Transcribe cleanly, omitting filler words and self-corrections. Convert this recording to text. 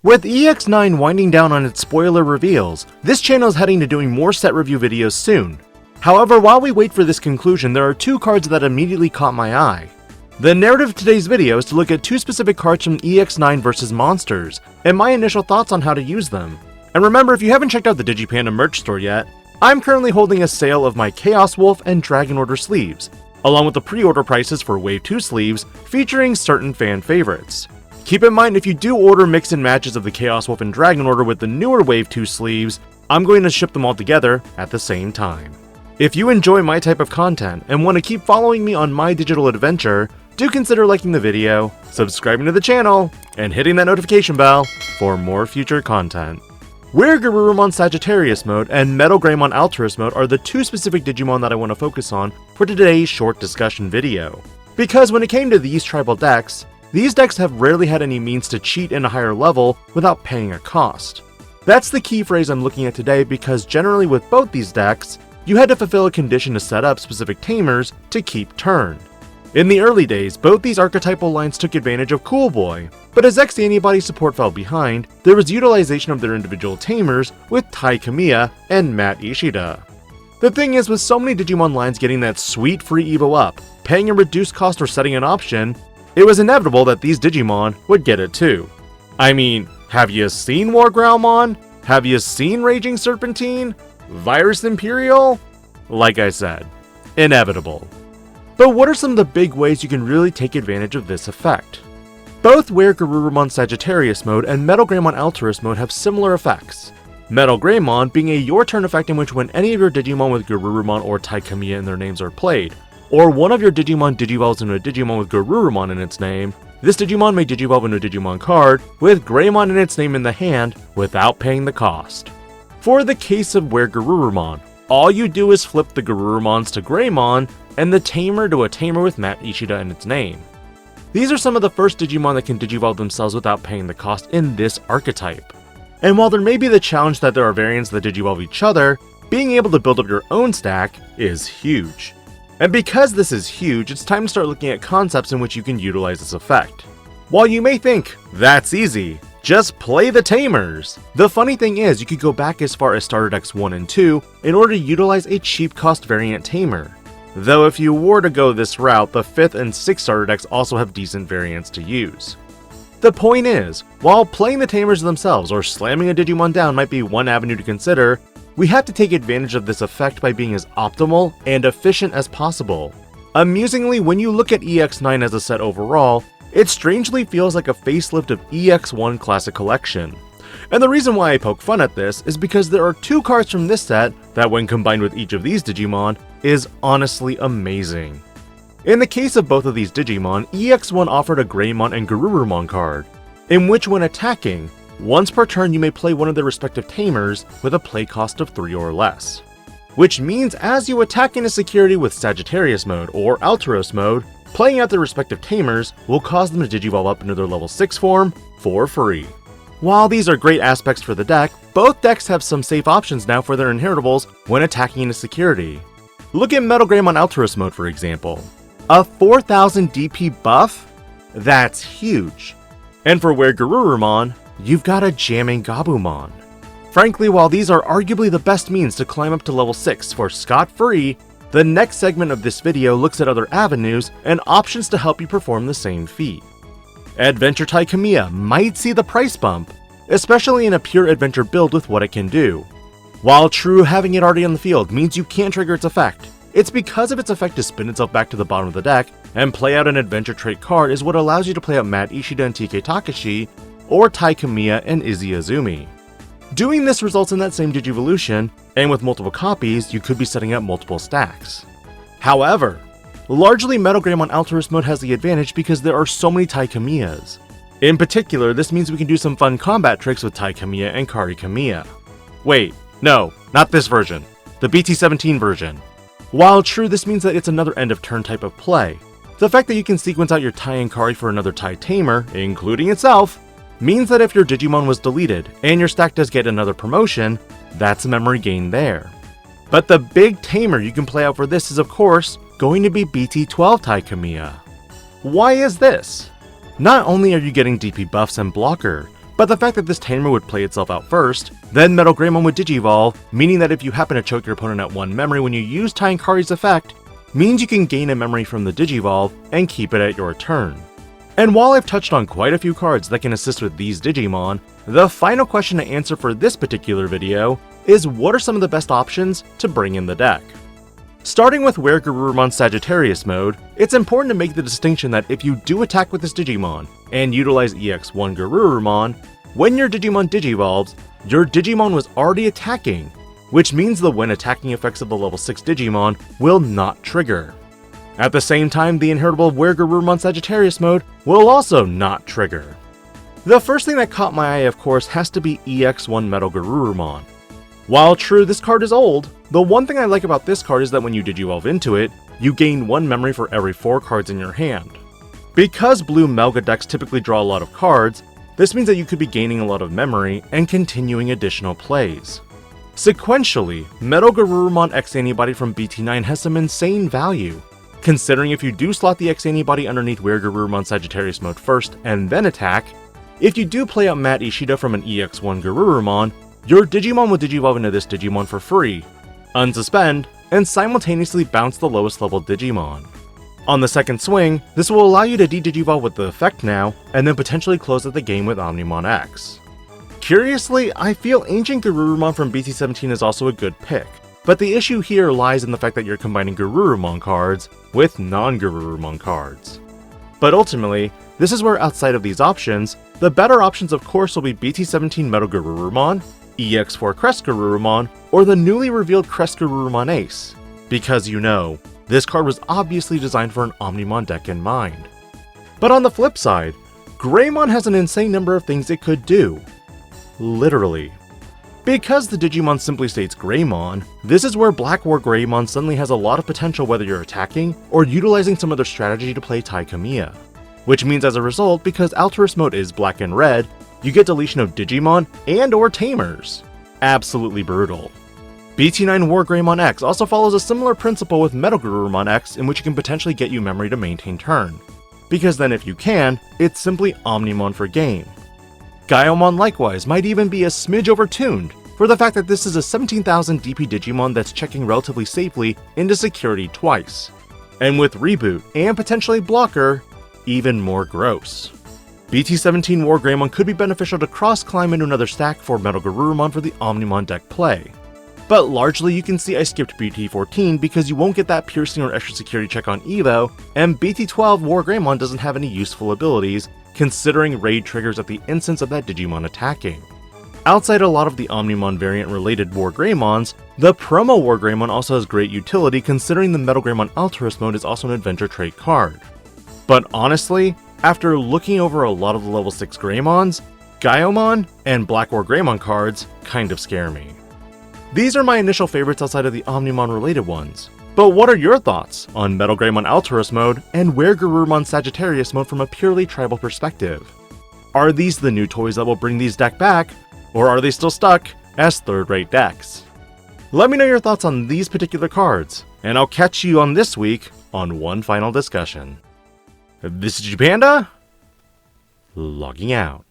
With EX9 winding down on its spoiler reveals, this channel is heading to doing more set review videos soon. However, while we wait for this conclusion, there are two cards that immediately caught my eye. The narrative of today's video is to look at two specific cards from EX9 vs Monsters, and my initial thoughts on how to use them. And remember, if you haven't checked out the DIGI-PANDA merch store yet, I'm currently holding a sale of my Chaos Wolf and Dragon Order sleeves, along with the pre-order prices for Wave 2 sleeves featuring certain fan favorites. Keep in mind, if you do order mix and matches of the Chaos Wolf and Dragon Order with the newer Wave 2 sleeves, I'm going to ship them all together at the same time. If you enjoy my type of content and want to keep following me on my digital adventure, do consider liking the video, subscribing to the channel, and hitting that notification bell for more future content. Weregarurumon Sagittarius mode and metalgreymon Alterous mode are the two specific Digimon that I want to focus on for today's short discussion video. Because when it came to these tribal decks, these decks have rarely had any means to cheat in a higher level without paying a cost. That's the key phrase I'm looking at today, because generally with both these decks, you had to fulfill a condition to set up specific tamers to keep turn. In the early days, both these archetypal lines took advantage of Cool Boy, but as X antibody support fell behind, there was utilization of their individual tamers with Tai Kamiya and Matt Ishida. The thing is, with so many Digimon lines getting that sweet free Evo up, paying a reduced cost or setting an option, it was inevitable that these Digimon would get it too. I mean, have you seen wargreymon? Have you seen Raging Serpentine? Virus Imperial? Like I said, inevitable. But what are some of the big ways you can really take advantage of this effect? Both weregarurumon Sagittarius mode and metalgreymon Alterous mode have similar effects. Metalgreymon being a your turn effect in which when any of your Digimon with Garurumon or Tai Kamiya in their names are played, or one of your Digimon digivolves into a Digimon with Garurumon in its name, this Digimon may digivolve into a Digimon card with Greymon in its name in the hand without paying the cost. For the case of weregarurumon, all you do is flip the Garurumons to Greymon and the tamer to a tamer with Matt Ishida in its name. These are some of the first Digimon that can digivolve themselves without paying the cost in this archetype. And while there may be the challenge that there are variants that digivolve each other, being able to build up your own stack is huge. And because this is huge, it's time to start looking at concepts in which you can utilize this effect. While you may think, that's easy, just play the tamers! The funny thing is, you could go back as far as Starter Decks 1 and 2 in order to utilize a cheap cost variant tamer. Though if you were to go this route, the 5th and 6th starter decks also have decent variants to use. The point is, while playing the tamers themselves or slamming a Digimon down might be one avenue to consider, we have to take advantage of this effect by being as optimal and efficient as possible. Amusingly, when you look at EX9 as a set overall, it strangely feels like a facelift of EX1 Classic Collection. And the reason why I poke fun at this is because there are two cards from this set that, when combined with each of these Digimon, is honestly amazing. In the case of both of these Digimon, EX1 offered a Greymon and Garurumon card, in which when attacking, once per turn you may play one of their respective tamers with a play cost of 3 or less. Which means as you attack into security with Sagittarius mode or Alterous mode, playing out their respective tamers will cause them to digivolve up into their level 6 form for free. While these are great aspects for the deck, both decks have some safe options now for their inheritables when attacking into security. Look at metalgreymon Alterous mode for example. A 4000 DP buff? That's huge. And for weregarurumon, you've got a jamming gabumon. Frankly, while these are arguably the best means to climb up to level 6 for scot-free, the next segment of this video looks at other avenues and options to help you perform the same feat. Adventure Tai Kamiya might see the price bump, especially in a pure adventure build with what it can do. While true, having it already on the field means you can't trigger its effect, it's because of its effect to spin itself back to the bottom of the deck and play out an adventure trait card is what allows you to play out Matt Ishida and TK Takashi, or Tai Kamiya and Izzy Azumi. Doing this results in that same Digivolution, and with multiple copies, you could be setting up multiple stacks. However, largely metalgreymon Alterous mode has the advantage because there are so many Tai Kamiyas. In particular, this means we can do some fun combat tricks with Tai Kamiya and Kari Kamiya. Wait, no, not this version, the BT17 version. While true, this means that it's another end of turn type of play. The fact that you can sequence out your Tai and Kari for another Tai tamer, including itself, means that if your Digimon was deleted and your stack does get another promotion, that's a memory gain there. But the big tamer you can play out for this is of course going to be BT12 Tai Kamiya. Why is this? Not only are you getting DP buffs and blocker, But the fact that this tamer would play itself out first, then metalgreymon would digivolve, meaning that if you happen to choke your opponent at 1 memory when you use Tainkari's effect, means you can gain a memory from the digivolve and keep it at your turn. And while I've touched on quite a few cards that can assist with these Digimon, the final question to answer for this particular video is what are some of the best options to bring in the deck? Starting with weregarurumon Sagittarius mode, it's important to make the distinction that if you do attack with this Digimon and utilize EX9 Garurumon, when your Digimon digivolves, your Digimon was already attacking, which means the when attacking effects of the level 6 Digimon will not trigger. At the same time, the inheritable weregarurumon Sagittarius mode will also not trigger. The first thing that caught my eye, of course, has to be EX9 metalgarurumon. While true, this card is old, the one thing I like about this card is that when you digivolve into it, you gain 1 memory for every 4 cards in your hand. Because blue Melga decks typically draw a lot of cards, this means that you could be gaining a lot of memory and continuing additional plays. Sequentially, metalgarurumon X Antibody from BT9 has some insane value, considering if you do slot the X Antibody underneath weregarurumon Sagittarius mode first and then attack, if you do play out Matt Ishida from an EX9 Garurumon, your Digimon will digivolve into this Digimon for free, unsuspend, and simultaneously bounce the lowest level Digimon. On the second swing, this will allow you to de-digivolve with the effect now, and then potentially close out the game with Omnimon X. Curiously, I feel Ancient Garurumon from BT17 is also a good pick, but the issue here lies in the fact that you're combining Garurumon cards with non-Garurumon cards. But ultimately, this is where outside of these options, the better options of course will be BT17 metalgarurumon, EX4 cresgarurumon, or the newly revealed cresgarurumon Ace, because you know, this card was obviously designed for an Omnimon deck in mind. But on the flip side, Greymon has an insane number of things it could do. Literally. Because the Digimon simply states Greymon, this is where Black wargreymon suddenly has a lot of potential whether you're attacking or utilizing some other strategy to play Tai Kamiya. Which means as a result, because Altruist mode is black and red, you get deletion of Digimon and or Tamers. Absolutely brutal. BT9 Wargreymon X also follows a similar principle with metalgarurumon X in which it can potentially get you memory to maintain turn, because then if you can, it's simply Omnimon for game. Gaiomon likewise might even be a smidge overtuned for the fact that this is a 17,000 DP Digimon that's checking relatively safely into security twice, and with Reboot and potentially Blocker, even more gross. BT17 Wargreymon could be beneficial to cross-climb into another stack for metalgarurumon for the Omnimon deck play. But largely you can see I skipped BT14 because you won't get that piercing or extra security check on Evo, and BT12 Wargreymon doesn't have any useful abilities, considering raid triggers at the instance of that Digimon attacking. Outside a lot of the Omnimon variant related Wargreymons, the promo Wargreymon also has great utility considering the metalgreymon Altruist mode is also an adventure trait card. But honestly, after looking over a lot of the level 6 Greymons, Gaiomon and Black Wargreymon cards kind of scare me. These are my initial favorites outside of the Omnimon related ones, but what are your thoughts on metalgreymon Altruist mode and weregarurumon Sagittarius mode from a purely tribal perspective? Are these the new toys that will bring these decks back, or are they still stuck as third-rate decks? Let me know your thoughts on these particular cards, and I'll catch you on this week on one final discussion. This is DIGI-PANDA, logging out.